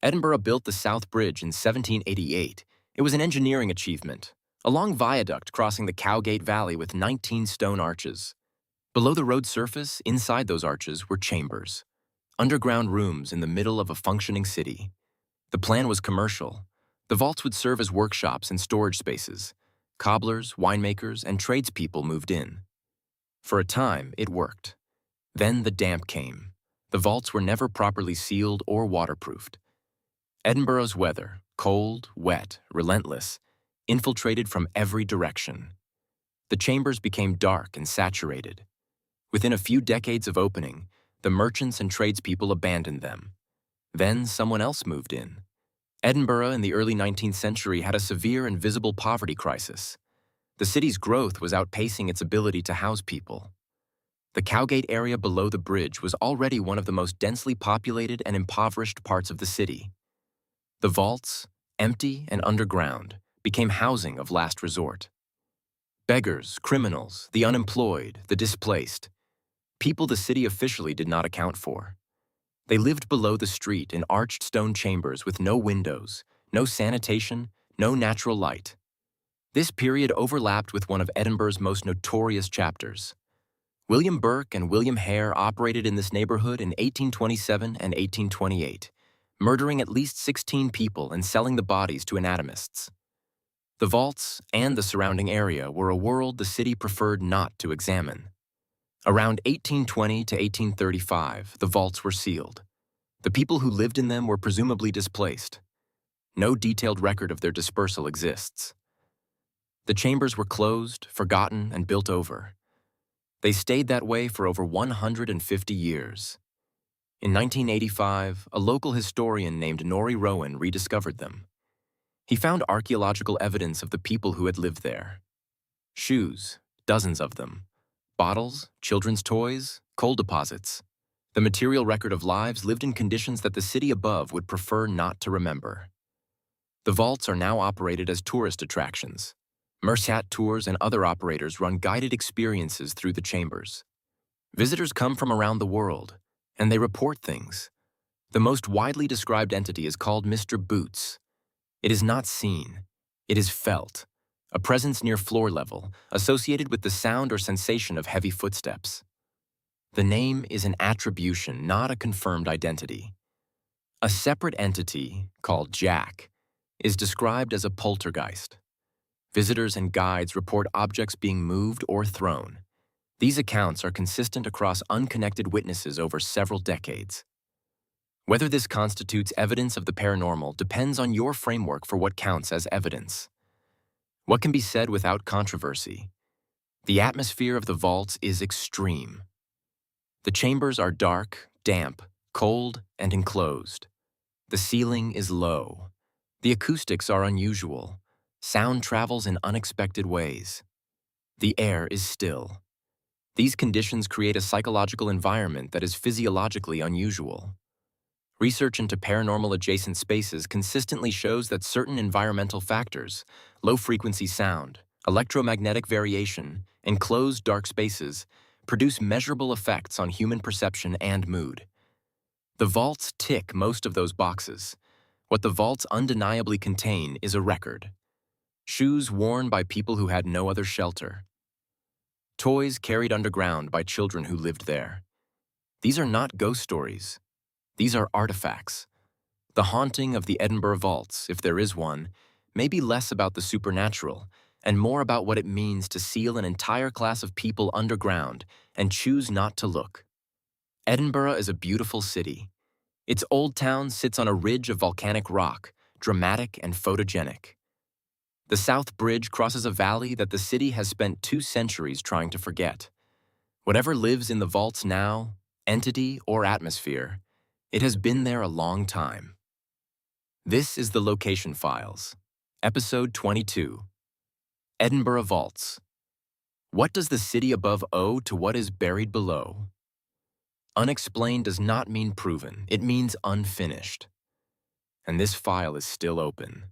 Edinburgh built the South Bridge in 1788. It was an engineering achievement, a long viaduct crossing the Cowgate Valley with 19 stone arches. Below the road surface, inside those arches, were chambers, underground rooms in the middle of a functioning city. The plan was commercial. The vaults would serve as workshops and storage spaces. Cobblers, winemakers, and tradespeople moved in. For a time, it worked. Then the damp came. The vaults were never properly sealed or waterproofed. Edinburgh's weather, cold, wet, relentless, infiltrated from every direction. The chambers became dark and saturated. Within a few decades of opening, the merchants and tradespeople abandoned them. Then someone else moved in. Edinburgh in the early 19th century had a severe and visible poverty crisis. The city's growth was outpacing its ability to house people. The Cowgate area below the bridge was already one of the most densely populated and impoverished parts of the city. The vaults, empty and underground, became housing of last resort. Beggars, criminals, the unemployed, the displaced, people the city officially did not account for. They lived below the street in arched stone chambers with no windows, no sanitation, no natural light. This period overlapped with one of Edinburgh's most notorious chapters. William Burke and William Hare operated in this neighborhood in 1827 and 1828, murdering at least 16 people and selling the bodies to anatomists. The vaults and the surrounding area were a world the city preferred not to examine. Around 1820 to 1835, the vaults were sealed. The people who lived in them were presumably displaced. No detailed record of their dispersal exists. The chambers were closed, forgotten, and built over. They stayed that way for over 150 years. In 1985, a local historian named Norrie Rowan rediscovered them. He found archaeological evidence of the people who had lived there. Shoes, dozens of them. Bottles, children's toys, coal deposits. The material record of lives lived in conditions that the city above would prefer not to remember. The vaults are now operated as tourist attractions. Mersat Tours and other operators run guided experiences through the chambers. Visitors come from around the world, and they report things. The most widely described entity is called Mr. Boots. It is not seen. It is felt. A presence near floor level, associated with the sound or sensation of heavy footsteps. The name is an attribution, not a confirmed identity. A separate entity, called Jack, is described as a poltergeist. Visitors and guides report objects being moved or thrown. These accounts are consistent across unconnected witnesses over several decades. Whether this constitutes evidence of the paranormal depends on your framework for what counts as evidence. What can be said without controversy? The atmosphere of the vaults is extreme. The chambers are dark, damp, cold, and enclosed. The ceiling is low. The acoustics are unusual. Sound travels in unexpected ways. The air is still. These conditions create a psychological environment that is physiologically unusual. Research into paranormal adjacent spaces consistently shows that certain environmental factors, low-frequency sound, electromagnetic variation, and closed dark spaces, produce measurable effects on human perception and mood. The vaults tick most of those boxes. What the vaults undeniably contain is a record. Shoes worn by people who had no other shelter. Toys carried underground by children who lived there. These are not ghost stories. These are artifacts. The haunting of the Edinburgh vaults, if there is one, may be less about the supernatural and more about what it means to seal an entire class of people underground and choose not to look. Edinburgh is a beautiful city. Its old town sits on a ridge of volcanic rock, dramatic and photogenic. The South Bridge crosses a valley that the city has spent 2 centuries trying to forget. Whatever lives in the vaults now, entity or atmosphere, it has been there a long time. This is the Location Files, Episode 22. Edinburgh Vaults. What does the city above owe to what is buried below? Unexplained does not mean proven, it means unfinished. And this file is still open.